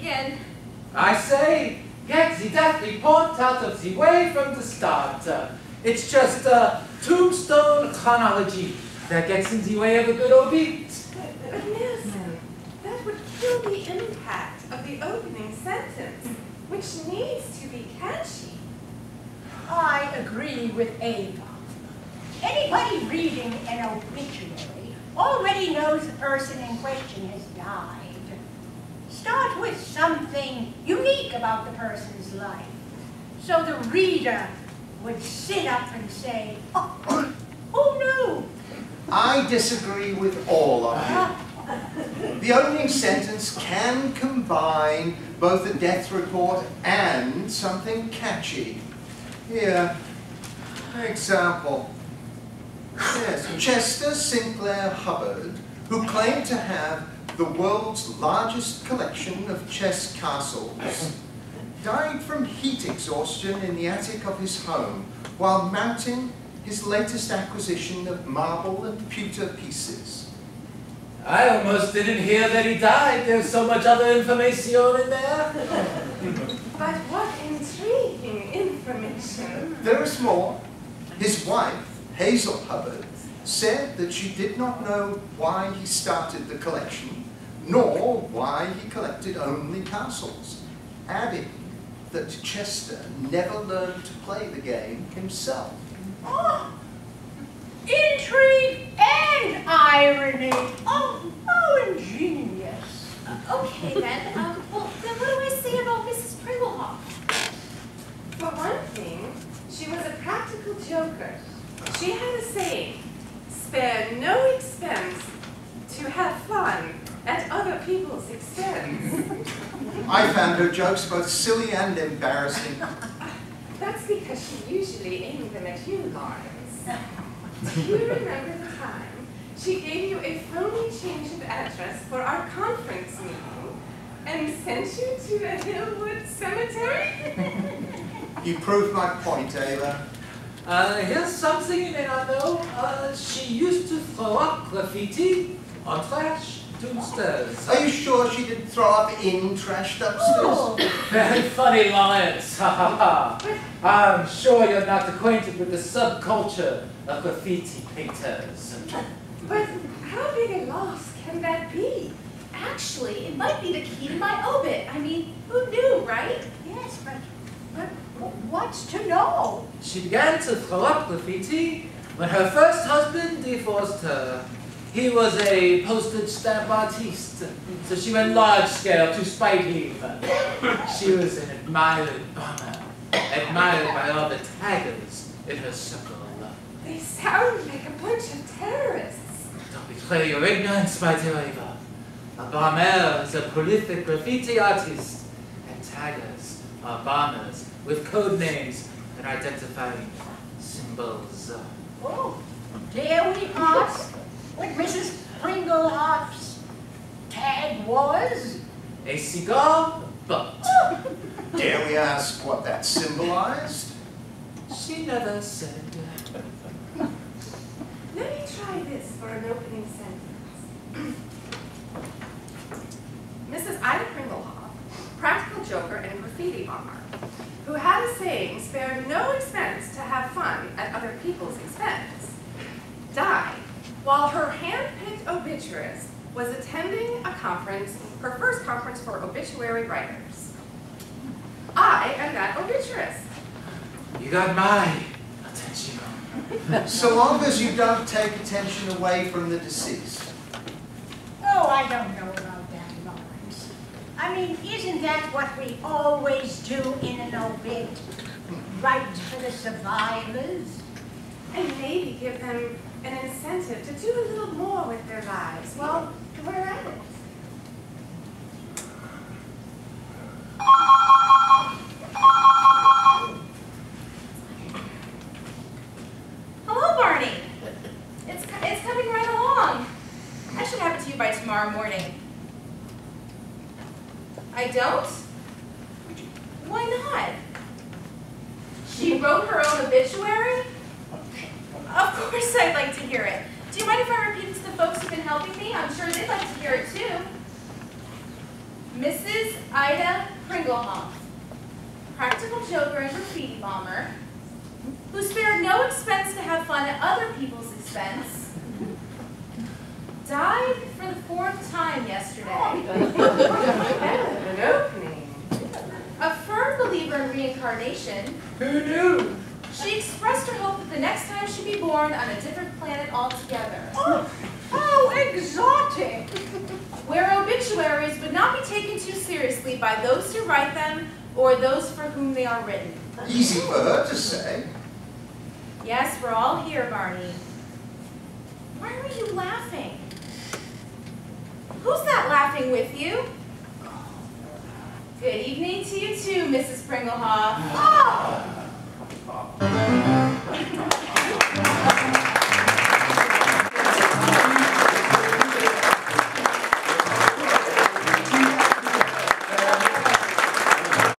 again. I say, get the death report out of the way from the start. It's just tombstone chronology that gets in the way of a good obit. But miss, that would kill the impact of the opening sentence, which needs to be catchy. I agree with Ava. Anybody reading an obituary already knows the person in question has died. Start with something unique about the person's life, so the reader would sit up and say, oh no. I disagree with all of you. The opening sentence can combine both a death report and something catchy. Here, an example. Yes, Chester Sinclair Hubbard, who claimed to have the world's largest collection of chess castles, died from heat exhaustion in the attic of his home while mounting his latest acquisition of marble and pewter pieces. I almost didn't hear that he died. There's so much other information in there. But what intriguing information. There is more. His wife, Hazel Hubbard, said that she did not know why he started the collection, nor why he collected only castles, adding that Chester never learned to play the game himself. Oh, intrigue and irony. Oh, how ingenious. Okay then, well, then what do I say about Mrs. Pringlehoff? For one thing, she was a practical joker. She had a saying, spare no expense to have fun at other people's expense. I found her jokes both silly and embarrassing. That's because she usually aimed them at you, Lawrence. Do you remember the time she gave you a phony change of address for our conference meeting and sent you to a Hillwood cemetery? You proved my point, Ava. Here's something you may not know. She used to throw up graffiti on trash downstairs. Are you sure she didn't throw up in trash upstairs? Oh. Very funny, Lawrence. Ha ha ha. I'm sure you're not acquainted with the subculture of graffiti painters. But how big a loss can that be? Actually, it might be the key to my obit. I mean, who knew, right? Yes, but what's to know? She began to throw up graffiti when her first husband divorced her. He was a postage stamp artiste, so she went large scale to spite him. She was an admired bomber, admired by all the taggers in her circle. They sound like a bunch of terrorists. Don't betray your ignorance, my dear Ava. A bomber is a prolific graffiti artist, and taggers are bombers with code names and identifying symbols. Oh, dare we ask what Mrs. Pringlehoff's tag was? A cigar butt. Dare we ask what that symbolized? She never said. Let me try this for an opening sentence. Mrs. Ida Pringlehoff, practical joker and graffiti bomber, who had a saying, spare no expense to have fun at other people's expense, died while her hand-picked obituarist was attending a conference, her first conference for obituary writers. I am that obituarist. You got my attention. So long as you don't take attention away from the deceased. Oh, I don't know about that, Lawrence. I mean, isn't that what we always do in an obit? Write for the survivors? And maybe give them an incentive to do a little more with their lives while we're at it. Hello, Barney. It's coming right along. I should have it to you by tomorrow morning. I don't? Why not? She wrote her own obituary? Of course I'd like to hear it. Do you mind if I repeat it to the folks who've been helping me? I'm sure they'd like to hear it too. Mrs. Ida Pringlehoff, practical joker and graffiti bomber, who spared no expense to have fun at other people's expense, died for the 4th time yesterday. An opening. A firm believer in reincarnation, Who knew? she expressed her hope that the next time she'd be born on a different planet altogether, Oh, how exotic! where obituaries would not be taken too seriously by those who write them or those for whom they are written. Easy for her to say. Yes, we're all here, Barney. Why are you laughing? Who's that laughing with you? Good evening to you too, Mrs. Pringlehoff. Oh!